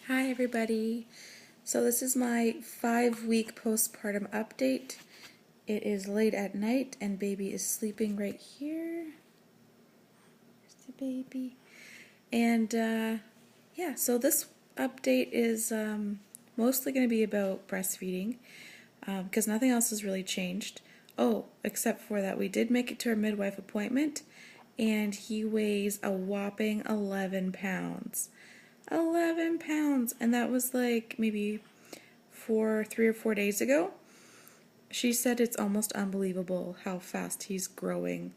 Hi everybody. So this is my 5-week postpartum update. It is late at night and baby is sleeping right here. There's the baby. And yeah, so this update is mostly going to be about breastfeeding because nothing else has really changed. Oh, except for that we did make it to our midwife appointment and he weighs a whopping 11 pounds. 11 pounds, and that was like maybe 3 or 4 days ago. She said it's almost unbelievable how fast he's growing,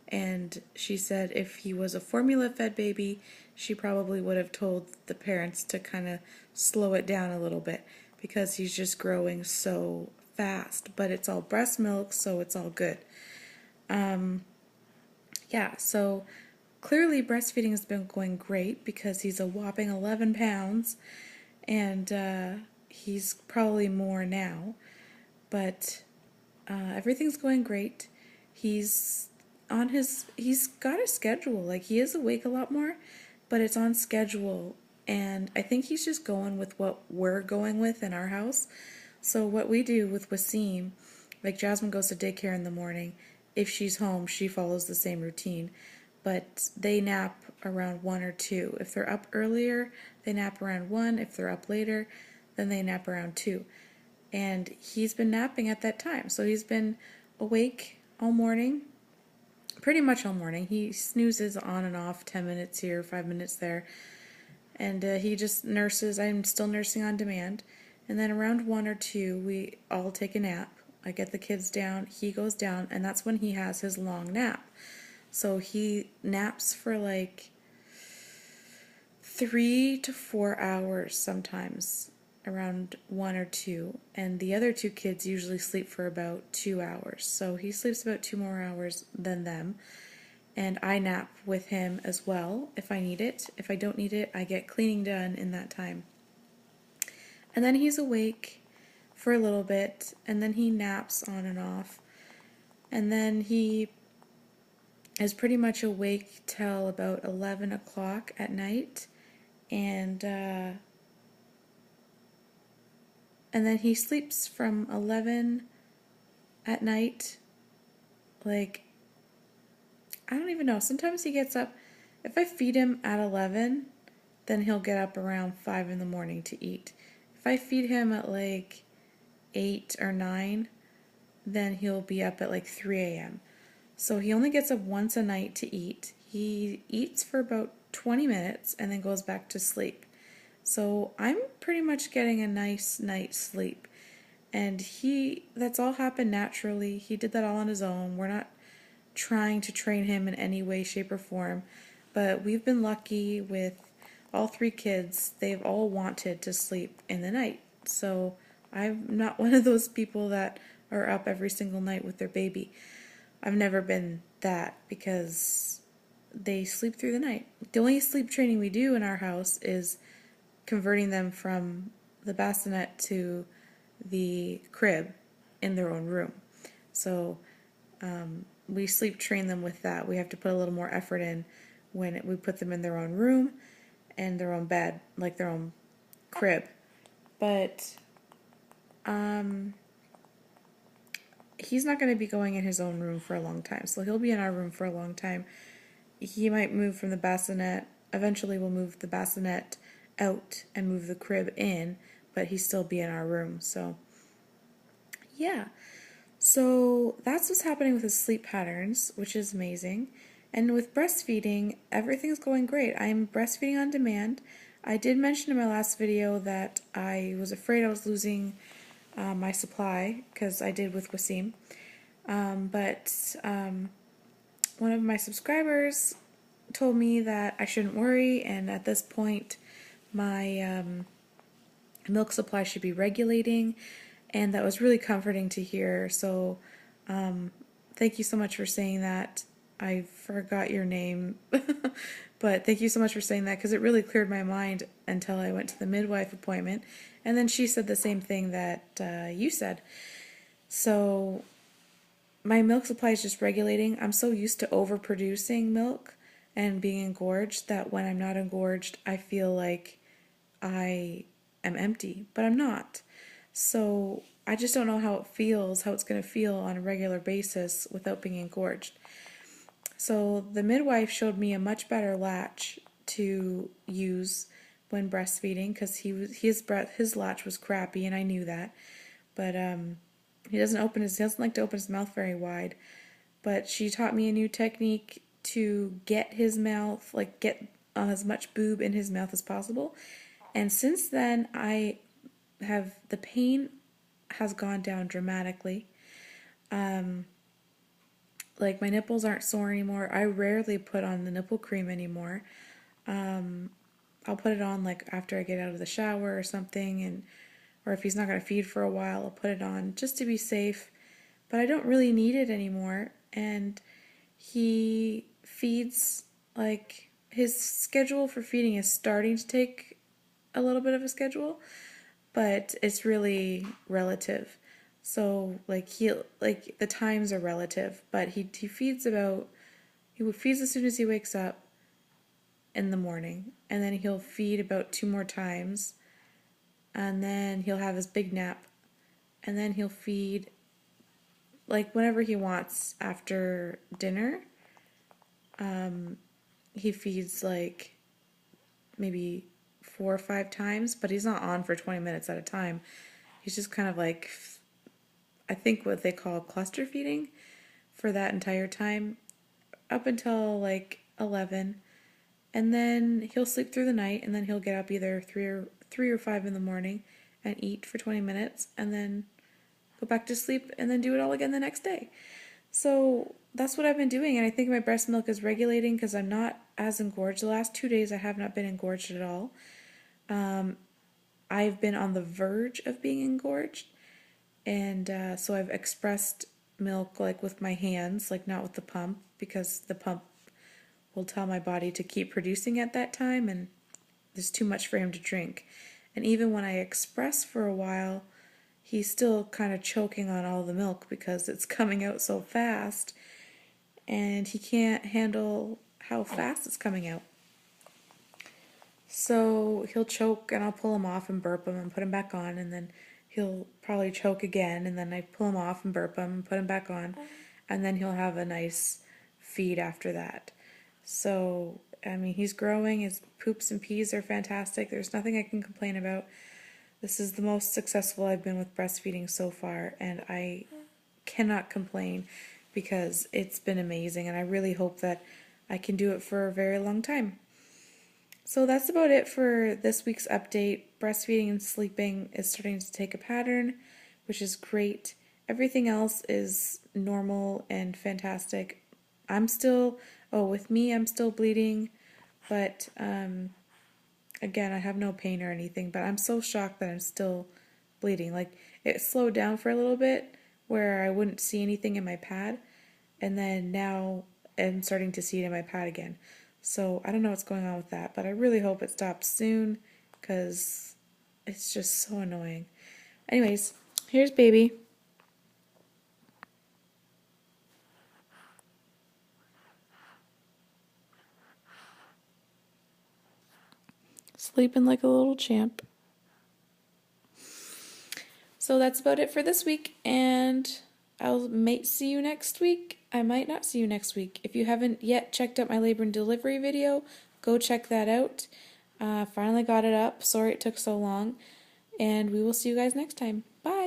and she said if he was a formula fed baby, she probably would have told the parents to kind of slow it down a little bit because he's just growing so fast. But it's all breast milk, so it's all good. Yeah, so clearly breastfeeding has been going great because he's a whopping 11 pounds and he's probably more now, but everything's going great. He's got a schedule, like he is awake a lot more, but it's on schedule, and I think he's just going with what we're going with in our house. So what we do with Wasim, like Jasmine goes to daycare in the morning. If she's home, she follows the same routine, but they nap around 1 or 2. If they're up earlier, they nap around 1. If they're up later, then they nap around 2. And he's been napping at that time. So he's been awake all morning, pretty much all morning. He snoozes on and off, 10 minutes here, 5 minutes there. And he just nurses. I'm still nursing on demand. And then around 1 or 2, we all take a nap. I get the kids down, he goes down, and that's when he has his long nap. So he naps for like 3 to 4 hours sometimes, around 1 or 2. And the other 2 kids usually sleep for about 2 hours. So he sleeps about 2 more hours than them. And I nap with him as well if I need it. If I don't need it, I get cleaning done in that time. And then he's awake for a little bit, and then he naps on and off. And then he is pretty much awake till about 11 o'clock at night, and then he sleeps from 11 at night, like, I don't even know, sometimes he gets up, if I feed him at 11, then he'll get up around 5 in the morning to eat. If I feed him at like 8 or 9, then he'll be up at like 3 a.m. So he only gets up once a night to eat. He eats for about 20 minutes and then goes back to sleep. So I'm pretty much getting a nice night's sleep. And that's all happened naturally. He did that all on his own. We're not trying to train him in any way, shape, or form. But we've been lucky with all 3 kids. They've all wanted to sleep in the night. So I'm not one of those people that are up every single night with their baby. I've never been that because they sleep through the night. The only sleep training we do in our house is converting them from the bassinet to the crib in their own room. So we sleep train them with that. We have to put a little more effort in when we put them in their own room and their own bed, like their own crib. But he's not going to be going in his own room for a long time, so he'll be in our room for a long time. He might move from the bassinet. Eventually we'll move the bassinet out and move the crib in, but he'll still be in our room. So yeah, so that's what's happening with his sleep patterns, which is amazing. And with breastfeeding, everything's going great. I'm breastfeeding on demand. I did mention in my last video that I was afraid I was losing my supply, because I did with Wasim. But one of my subscribers told me that I shouldn't worry, and at this point my milk supply should be regulating, and that was really comforting to hear. So thank you so much for saying that. I forgot your name, but thank you so much for saying that, because it really cleared my mind until I went to the midwife appointment, and then she said the same thing that you said. So my milk supply is just regulating. I'm so used to overproducing milk and being engorged that when I'm not engorged, I feel like I am empty, but I'm not. So I just don't know how it feels, how it's going to feel on a regular basis without being engorged. So the midwife showed me a much better latch to use when breastfeeding because his latch was crappy and I knew that, but he doesn't like to open his mouth very wide. But she taught me a new technique to get his mouth, like get as much boob in his mouth as possible. And since then, the pain has gone down dramatically. Like my nipples aren't sore anymore. I rarely put on the nipple cream anymore. I'll put it on like after I get out of the shower or something, and or if he's not going to feed for a while, I'll put it on just to be safe. But I don't really need it anymore. And he feeds, like, his schedule for feeding is starting to take a little bit of a schedule, but it's really relative. So like the times are relative, but he feeds as soon as he wakes up in the morning, and then he'll feed about 2 more times, and then he'll have his big nap, and then he'll feed like whenever he wants after dinner. He feeds like maybe 4 or 5 times, but he's not on for 20 minutes at a time. He's just kind of like, I think what they call cluster feeding for that entire time up until like 11. And then he'll sleep through the night, and then he'll get up either 3 or 5 in the morning and eat for 20 minutes and then go back to sleep and then do it all again the next day. So that's what I've been doing, and I think my breast milk is regulating because I'm not as engorged. The last 2 days I have not been engorged at all. I've been on the verge of being engorged, and so I've expressed milk like with my hands, like not with the pump, because the pump will tell my body to keep producing at that time, and there's too much for him to drink. And even when I express for a while, he's still kind of choking on all the milk because it's coming out so fast, and he can't handle how fast it's coming out. So he'll choke, and I'll pull him off and burp him and put him back on, and then he'll probably choke again, and then I pull him off and burp him and put him back on, and then he'll have a nice feed after that. So, I mean, he's growing. His poops and pees are fantastic. There's nothing I can complain about. This is the most successful I've been with breastfeeding so far, and I cannot complain because it's been amazing, and I really hope that I can do it for a very long time. So that's about it for this week's update. Breastfeeding and sleeping is starting to take a pattern, which is great. Everything else is normal and fantastic. I'm still bleeding, but again, I have no pain or anything, but I'm so shocked that I'm still bleeding. Like, it slowed down for a little bit where I wouldn't see anything in my pad, and then now I'm starting to see it in my pad again. So I don't know what's going on with that, but I really hope it stops soon because it's just so annoying. Anyways, here's baby. Sleeping like a little champ. So that's about it for this week, and might see you next week. I might not see you next week. If you haven't yet checked out my labor and delivery video, go check that out. Finally got it up. Sorry it took so long, and we will see you guys next time. Bye!